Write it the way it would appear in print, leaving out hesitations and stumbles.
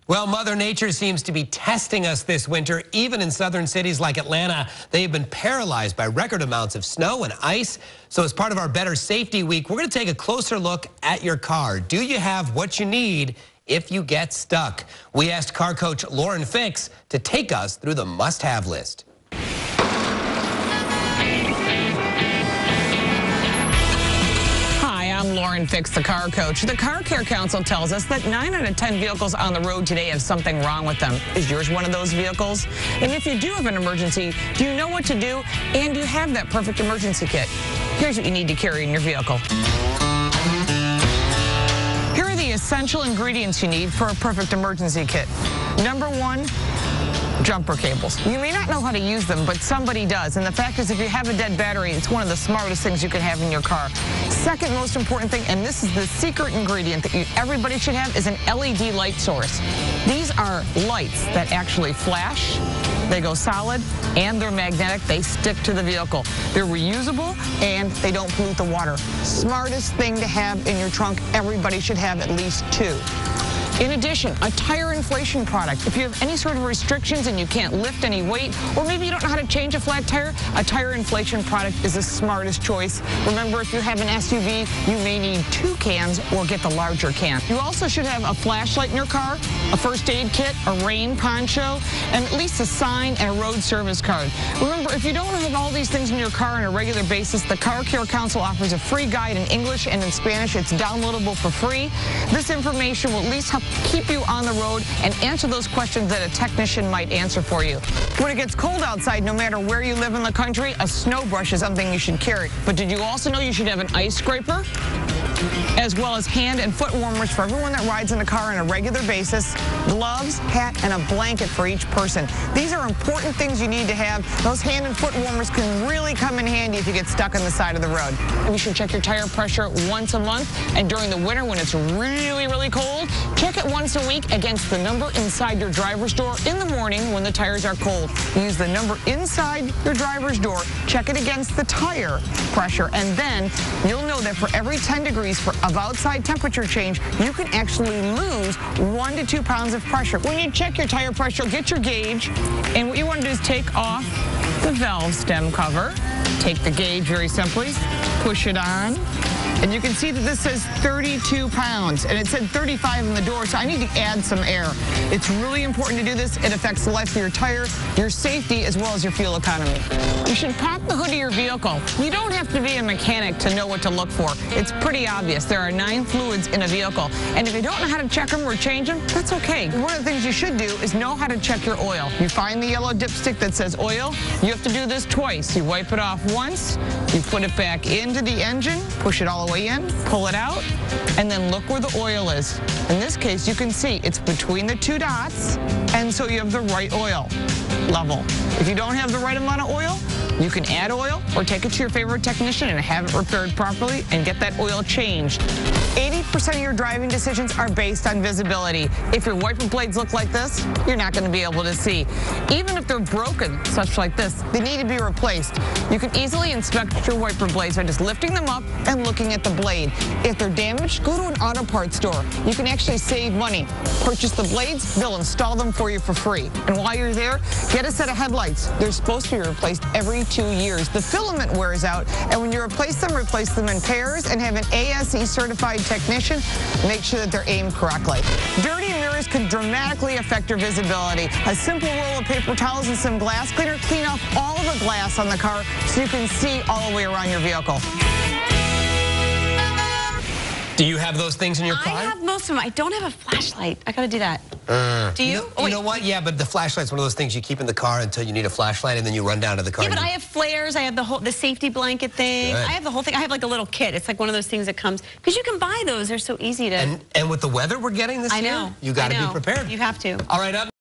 Well, Mother Nature seems to be testing us this winter. Even in southern cities like Atlanta, they've been paralyzed by record amounts of snow and ice. So as part of our Better Safety Week, we're going to take a closer look at your car. Do you have what you need if you get stuck? We asked car coach Lauren Fix to take us through the must-have list. I'm Lauren Fix, the car coach. The Car Care Council tells us that 9 out of 10 vehicles on the road today have something wrong with them. Is yours one of those vehicles? And if you do have an emergency, do you know what to do? And do you have that perfect emergency kit? Here's what you need to carry in your vehicle. Here are the essential ingredients you need for a perfect emergency kit. Number 1, jumper cables. You may not know how to use them, but somebody does. And the fact is, if you have a dead battery, it's one of the smartest things you can have in your car. Second most important thing, and this is the secret ingredient that everybody should have, is an LED light source. These are lights that actually flash, they go solid, and they're magnetic. They stick to the vehicle. They're reusable, and they don't pollute the water. Smartest thing to have in your trunk. Everybody should have at least 2. In addition, a tire inflation product. If you have any sort of restrictions and you can't lift any weight, or maybe you don't know how to change a flat tire, a tire inflation product is the smartest choice. Remember, if you have an SUV, you may need 2 cans or get the larger can. You also should have a flashlight in your car, a first aid kit, a rain poncho, and at least a sign and a road service card. Remember, if you don't have all these things in your car on a regular basis, the Car Care Council offers a free guide in English and in Spanish. It's downloadable for free. This information will at least help keep you on the road and answer those questions that a technician might answer for you. When it gets cold outside, no matter where you live in the country, a snow brush is something you should carry. But did you also know you should have an ice scraper? As well as hand and foot warmers for everyone that rides in a car on a regular basis, gloves, hat, and a blanket for each person. These are important things you need to have. Those hand and foot warmers can really come in handy if you get stuck on the side of the road. You should check your tire pressure once a month, and during the winter when it's really, really cold, check it once a week against the number inside your driver's door in the morning when the tires are cold. Use the number inside your driver's door, check it against the tire pressure, and then you'll know that for every 10 degrees of outside temperature change, you can actually lose 1 to 2 pounds of pressure. When you check your tire pressure, get your gauge, and what you want to do is take off the valve stem cover. Take the gauge very simply, push it on, and you can see that this says 32 pounds, and it said 35 in the door, so I need to add some air. It's really important to do this. It affects the life of your tire, your safety, as well as your fuel economy. You should pop the hood of your vehicle. You don't have to be a mechanic to know what to look for. It's pretty obvious. There are 9 fluids in a vehicle, and if you don't know how to check them or change them, that's okay. One of the things you should do is know how to check your oil. You find the yellow dipstick that says oil. You have to do this twice. You wipe it off once, you put it back into the engine, push it all the way in, pull it out, and then look where the oil is. In this case, you can see it's between the 2 dots, and so you have the right oil level. If you don't have the right amount of oil, you can add oil or take it to your favorite technician and have it repaired properly and get that oil changed. 80% of your driving decisions are based on visibility. If your wiper blades look like this, you're not going to be able to see. Even if they're broken, such like this, they need to be replaced. You can easily inspect your wiper blades by just lifting them up and looking at the blade. If they're damaged, go to an auto parts store. You can actually save money. Purchase the blades, they'll install them for you for free. And while you're there, get a set of headlights. They're supposed to be replaced every 2 years. The filament wears out, and when you replace them in pairs and have an ASE certified technician, make sure that they're aimed correctly. Dirty mirrors can dramatically affect your visibility. A simple roll of paper towels and some glass cleaner clean off all of the glass on the car so you can see all the way around your vehicle. Do you have those things in your car? I have most of them. I don't have a flashlight. I got to do that. Do you? You know what? Yeah, but the flashlight's one of those things you keep in the car until you need a flashlight, and then you run down to the car. Yeah, but I have flares. I have the safety blanket thing. Good. I have the whole thing. I have like a little kit. It's like one of those things that comes, because you can buy those. They're so easy to. And with the weather we're getting this year, you got to be prepared. You have to. All right, up.